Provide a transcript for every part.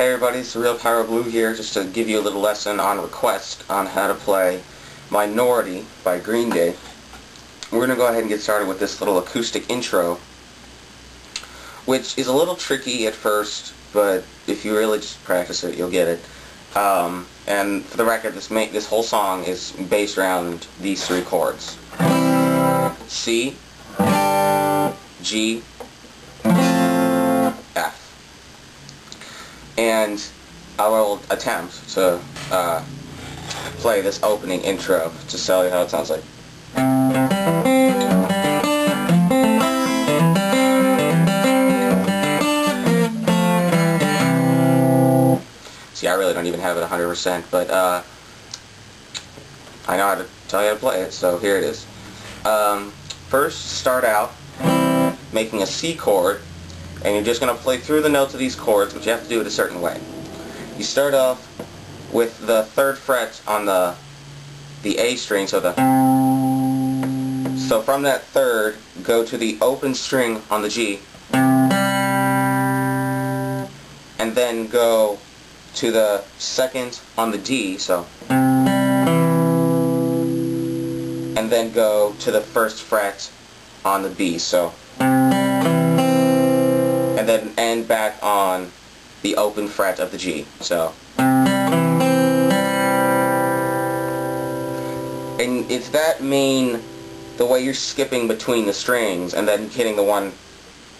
Hey everybody, it's the Real Pyro Blue here, just to give you a little lesson on request on how to play Minority by Green Day. We're going to go ahead and get started with this little acoustic intro, which is a little tricky at first, but if you really just practice it, you'll get it. And for the record, this whole song is based around these three chords: C, G, F. And I will attempt to play this opening intro to tell you how it sounds like. See, I really don't even have it 100%, but I know how to tell you how to play it, so here it is. First, start out making a C chord, and you're just going to play through the notes of these chords, but you have to do it a certain way. You start off with the 3rd fret on the A string, so from that 3rd, go to the open string on the G, and then go to the 2nd on the D, and then go to the 1st fret on the B, and then end back on the open fret of the G, And it's that the way you're skipping between the strings and then hitting the one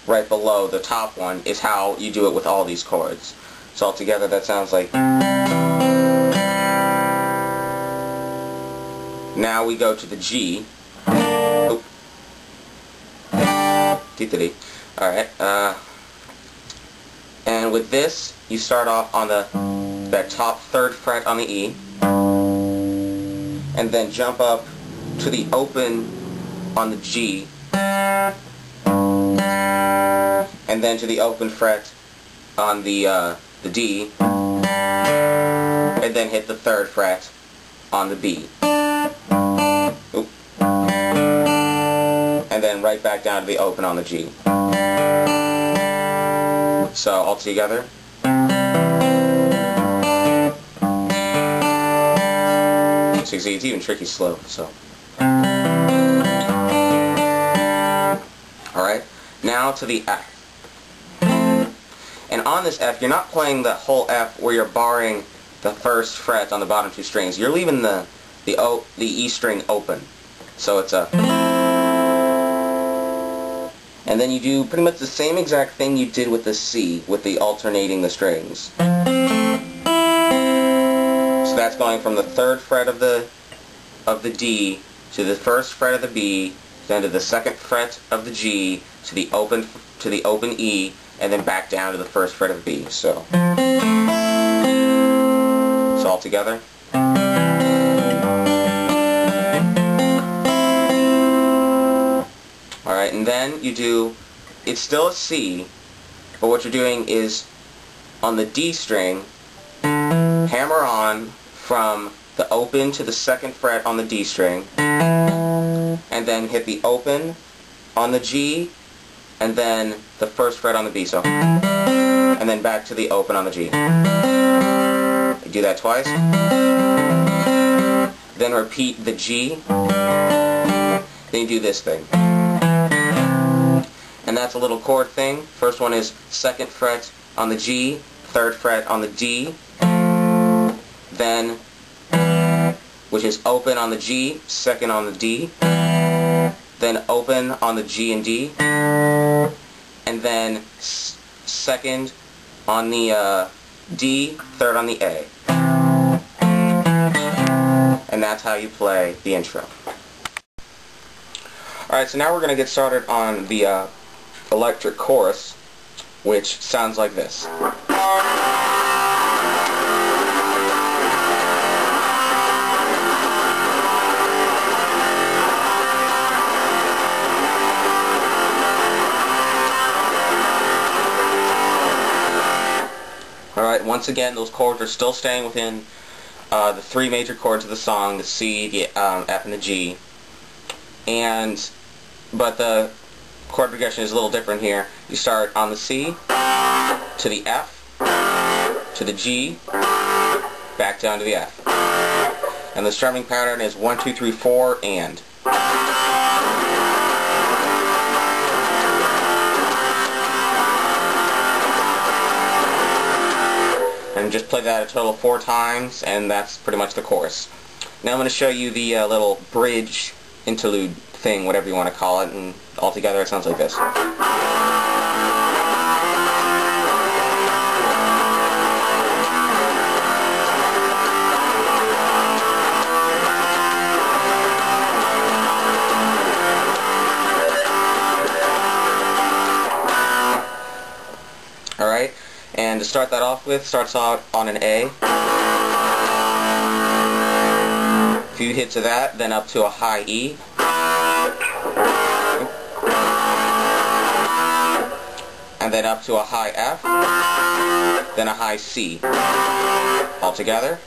right below the top one is how you do it with all these chords. So altogether that sounds like... Now we go to the G. Oop. D. Alright, and with this, you start off on that top 3rd fret on the E, and then jump up to the open on the G, and then to the open fret on the D, and then hit the 3rd fret on the B. Oop. And then right back down to the open on the G. So, all together. So you see, it's even tricky slow, Alright, now to the F. And on this F, you're not playing the whole F where you're barring the 1st fret on the bottom 2 strings. You're leaving the E string open. So it's a... And then you do pretty much the same exact thing you did with the C, with the alternating the strings. So that's going from the 3rd fret of the D to the 1st fret of the B, then to the 2nd fret of the G, to the open E, and then back down to the 1st fret of the B. So all together. Alright, and then you do, it's still a C, but what you're doing is, on the D string, hammer on from the open to the 2nd fret on the D string, and then hit the open on the G, and then the 1st fret on the B, and then back to the open on the G. You do that twice. Then repeat the G. Then you do this thing. And that's a little chord thing. First one is 2nd fret on the G, 3rd fret on the D, then, which is open on the G, 2nd on the D, then open on the G and D, and then 2nd on the D, 3rd on the A. And that's how you play the intro. Alright, so now we're going to get started on the electric chorus, which sounds like this. Alright, once again, those chords are still staying within the 3 major chords of the song, the C, the F, and the G. But the chord progression is a little different here. You start on the C, to the F, to to the G, back down to the F. And the strumming pattern is 1, 2, 3, 4, and. And just play that a total of 4 times, and that's pretty much the chorus. Now I'm going to show you the little bridge interlude thing, whatever you want to call it, and altogether it sounds like this. Alright, and to start that off with, starts out on an A. A few hits of that, then up to a high E. And then up to a high F, then a high C. All together.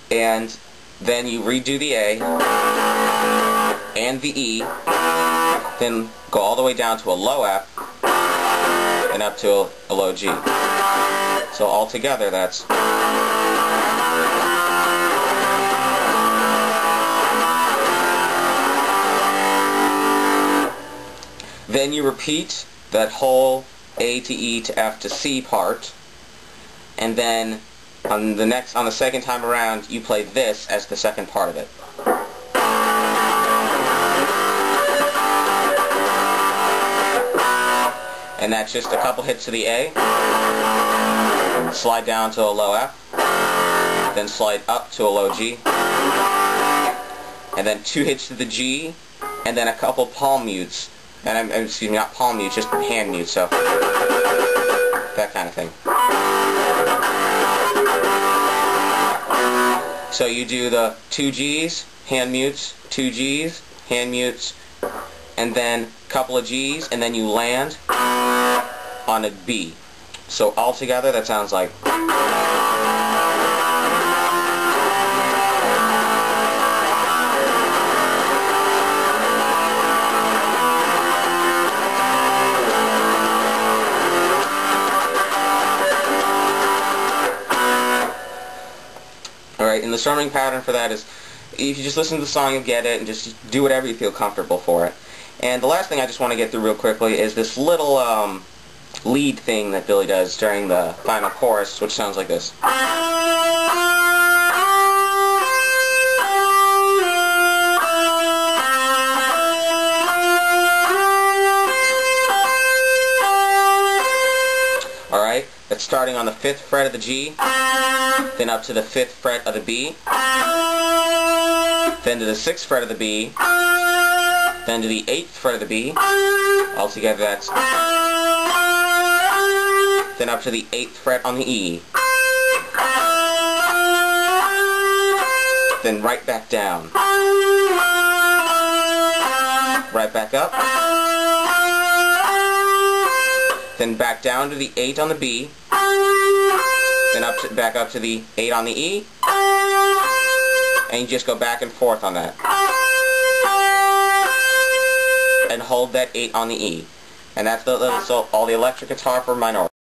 And then you redo the A and the E, then go all the way down to a low F and up to a low G. So all together that's. Then you repeat that whole A to E to F to C part, and then on the second time around you play this as the second part of it. And that's just a couple hits to the A, slide down to a low F, then slide up to a low G, and then 2 hits to the G, and then a couple palm mutes. And excuse me, not palm mutes, just hand mutes, so that kind of thing. So you do the 2 Gs, hand mutes, 2 Gs, hand mutes, and then a couple of Gs, and then you land on a B. So all together that sounds like. Alright, and the strumming pattern for that is, if you just listen to the song, you'll get it, and just do whatever you feel comfortable for it. And the last thing I just want to get through real quickly is this little lead thing that Billy does during the final chorus, which sounds like this. Alright, that's starting on the 5th fret of the G, then up to the 5th fret of the B, then to the 6th fret of the B, then to the 8th fret of the B, altogether that's, then up to the 8th fret on the E, then right back down, right back up, then back down to the 8 on the B, then back up to the 8 on the E, and you just go back and forth on that. And hold that 8 on the E. And that's all the electric guitar for minority.